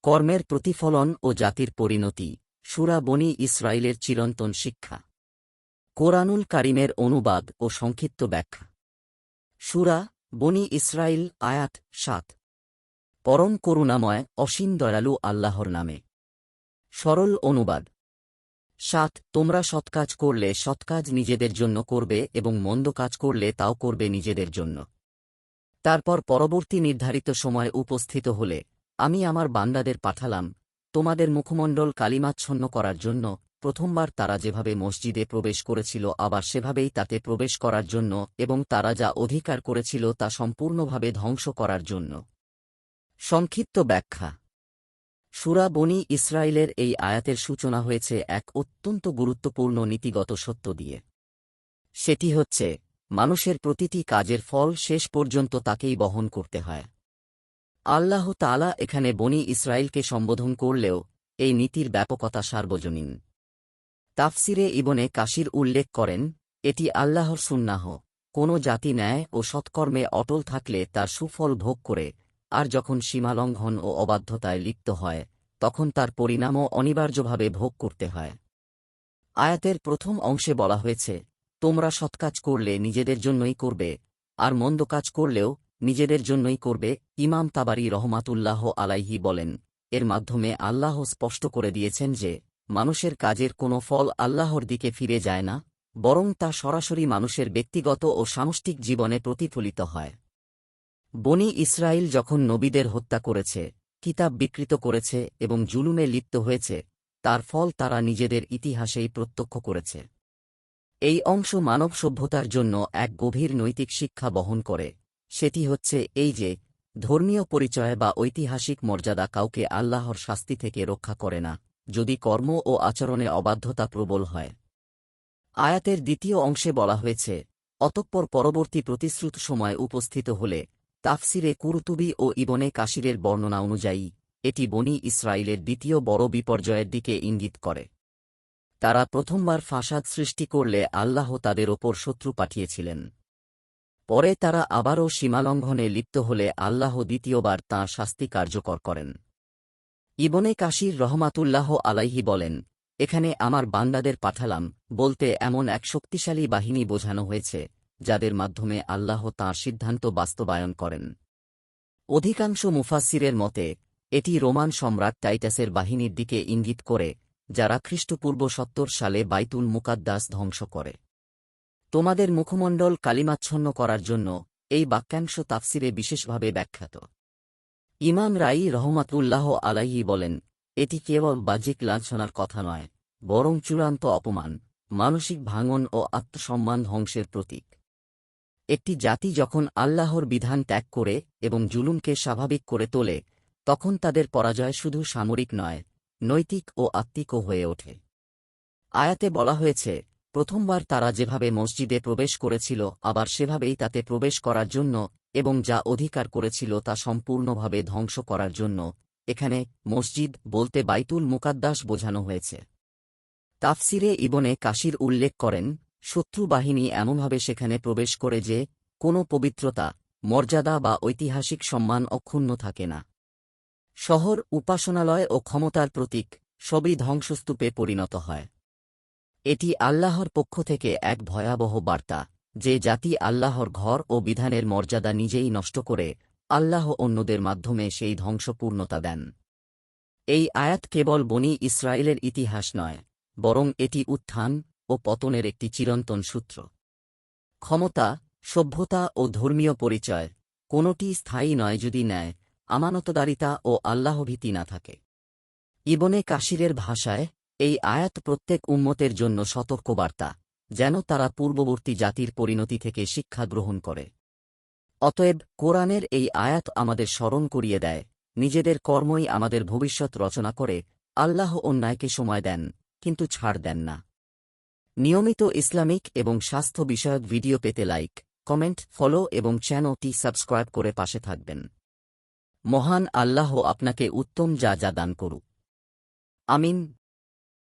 কর্মের প্রতিফলন ও জাতির পরিণতি, সূরা বনী ইসরাইলের চিরন্তন শিক্ষা। কোরআনুল কারীমের অনুবাদ ও সংক্ষিপ্ত ব্যাখ্যা। সূরা বনী ইসরাইল আয়াত ৭। পরম করুণাময় অসীম দয়ালু আল্লাহর নামে। সরল অনুবাদ। ৭ তোমরা সৎকাজ করলে সৎকাজ নিজেদের জন্য করবে এবং মন্দ কাজ করলে তাও করবে নিজেদের জন্য। তারপর পরবর্তী নির্ধারিত সময় উপস্থিত হলে আমি আমার বান্দাদের পাঠালাম তোমাদের মুখমণ্ডল কালিমাচ্ছন্ন করার জন্য। প্রথমবার তারা যেভাবে মসজিদে প্রবেশ করেছিল আবার সেভাবেই তাতে প্রবেশ করার জন্য এবং তারা যা অধিকার করেছিল তা সম্পূর্ণভাবে ধ্বংস করার জন্য। সংক্ষিপ্ত ব্যাখ্যা। সূরা বনী ইসরাইলের এই আয়াতের সূচনা হয়েছে এক অত্যন্ত গুরুত্বপূর্ণ নীতিগত সত্য দিয়ে। সেটি হচ্ছে মানুষের প্রতিটি কাজের ফল শেষ পর্যন্ত তাকেই বহন করতে হয়। আল্লাহ তাআলা এখানে বনী ইসরাইলকে সম্বোধন করলেও এই নীতির ব্যাপকতা সার্বজনীন। তাফসিরে ইবনে কাসির উল্লেখ করেন, এটি আল্লাহর সুন্নাহ, কোনো জাতি ন্যায় ও সৎকর্মে অটল থাকলে তার সুফল ভোগ করে, আর যখন সীমালঙ্ঘন ও অবাধ্যতায় লিপ্ত হয় তখন তার পরিণামও অনিবার্যভাবে ভোগ করতে হয়। আয়াতের প্রথম অংশে বলা হয়েছে, তোমরা সৎকাজ করলে নিজেদের জন্যই করবে, আর মন্দ কাজ করলেও নিজেদের জন্যই করবে। ইমাম তাবারী রহমাতুল্লাহ আলাইহি বলেন, এর মাধ্যমে আল্লাহ স্পষ্ট করে দিয়েছেন যে মানুষের কাজের কোনো ফল আল্লাহর দিকে ফিরে যায় না, বরং তা সরাসরি মানুষের ব্যক্তিগত ও সামষ্টিক জীবনে প্রতিফলিত হয়। বনী ইসরাইল যখন নবীদের হত্যা করেছে, কিতাব বিকৃত করেছে এবং জুলুমে লিপ্ত হয়েছে, তার ফল তারা নিজেদের ইতিহাসেই প্রত্যক্ষ করেছে। এই অংশ মানব সভ্যতার জন্য এক গভীর নৈতিক শিক্ষা বহন করে। সেটি হচ্ছে এই যে ধর্মীয় পরিচয় বা ঐতিহাসিক মর্যাদা কাউকে আল্লাহর শাস্তি থেকে রক্ষা করে না, যদি কর্ম ও আচরণে অবাধ্যতা প্রবল হয়। আয়াতের দ্বিতীয় অংশে বলা হয়েছে, অতঃপর পরবর্তী প্রতিশ্রুত সময় উপস্থিত হলে। তাফসিরে কুরতুবী ও ইবনে কাসিরের বর্ণনা অনুযায়ী এটি বনী ইসরাইলের দ্বিতীয় বড় বিপর্যয়ের দিকে ইঙ্গিত করে। তারা প্রথমবার ফাসাদ সৃষ্টি করলে আল্লাহ তাদের ওপর শত্রু পাঠিয়েছিলেন। পরে তারা আবারও সীমালঙ্ঘনে লিপ্ত হলে আল্লাহ দ্বিতীয়বার তাঁর শাস্তি কার্যকর করেন। ইবনে কাসির রহমাতুল্লাহ আলাইহি বলেন, এখানে আমার বান্দাদের পাঠালাম বলতে এমন এক শক্তিশালী বাহিনী বোঝানো হয়েছে যাদের মাধ্যমে আল্লাহ তাঁর সিদ্ধান্ত বাস্তবায়ন করেন। অধিকাংশ মুফাসসিরের মতে এটি রোমান সম্রাট টাইটাসের বাহিনীর দিকে ইঙ্গিত করে, যারা খ্রিস্টপূর্ব ৭০ সালে বাইতুল মুকাদ্দাস ধ্বংস করে। তোমাদের মুখমণ্ডল কালিমাচ্ছন্ন করার জন্য এই বাক্যাংশ তাফসিরে বিশেষভাবে ব্যাখ্যাত। ইমাম রাই রহমাতুল্লাহ আলাইহি বলেন, এটি কেবল বাহ্যিক লাঞ্ছনার কথা নয়, বরং চূড়ান্ত অপমান, মানসিক ভাঙন ও আত্মসম্মান ধ্বংসের প্রতীক। একটি জাতি যখন আল্লাহর বিধান ত্যাগ করে এবং জুলুমকে স্বাভাবিক করে তোলে, তখন তাদের পরাজয় শুধু সামরিক নয়, নৈতিক ও আত্মিকও হয়ে ওঠে। আয়াতে বলা হয়েছে, প্রথমবার তারা যেভাবে মসজিদে প্রবেশ করেছিল আবার সেভাবেই তাতে প্রবেশ করার জন্য এবং যা অধিকার করেছিল তা সম্পূর্ণভাবে ধ্বংস করার জন্য। এখানে মসজিদ বলতে বাইতুল মুকাদ্দাস বোঝানো হয়েছে। তাফসিরে ইবনে কাসির উল্লেখ করেন, শত্রু বাহিনী এমনভাবে সেখানে প্রবেশ করে যে কোনো পবিত্রতা, মর্যাদা বা ঐতিহাসিক সম্মান অক্ষুণ্ণ থাকে না। শহর, উপাসনালয় ও ক্ষমতার প্রতীক সবই ধ্বংসস্তূপে পরিণত হয়। এটি আল্লাহর পক্ষ থেকে এক ভয়াবহ বার্তা যে জাতি আল্লাহর ঘর ও বিধানের মর্যাদা নিজেই নষ্ট করে, আল্লাহ অন্যদের মাধ্যমে সেই ধ্বংসপূর্ণতা দেন। এই আয়াত কেবল বনী ইসরায়েলের ইতিহাস নয়, বরং এটি উত্থান ও পতনের একটি চিরন্তন সূত্র। ক্ষমতা, সভ্যতা ও ধর্মীয় পরিচয় কোনোটি স্থায়ী নয় যদি ন্যায়, আমানতদারিতা ও আল্লাহভীতি না থাকে। ইবনে কাসিরের ভাষায় এই আয়াত প্রত্যেক উম্মতের জন্য সতর্কবার্তা, যেন তারা পূর্ববর্তী জাতির পরিণতি থেকে শিক্ষা গ্রহণ করে। অতএব কোরআনের এই আয়াত আমাদের স্মরণ করিয়ে দেয়, নিজেদের কর্মই আমাদের ভবিষ্যৎ রচনা করে। আল্লাহ অন্যায়কে সময় দেন, কিন্তু ছাড় দেন না। নিয়মিত ইসলামিক এবং স্বাস্থ্য বিষয়ক ভিডিও পেতে লাইক, কমেন্ট, ফলো এবং চ্যানেলটি সাবস্ক্রাইব করে পাশে থাকবেন। মহান আল্লাহ আপনাকে উত্তম যা দান করুক। আমিন।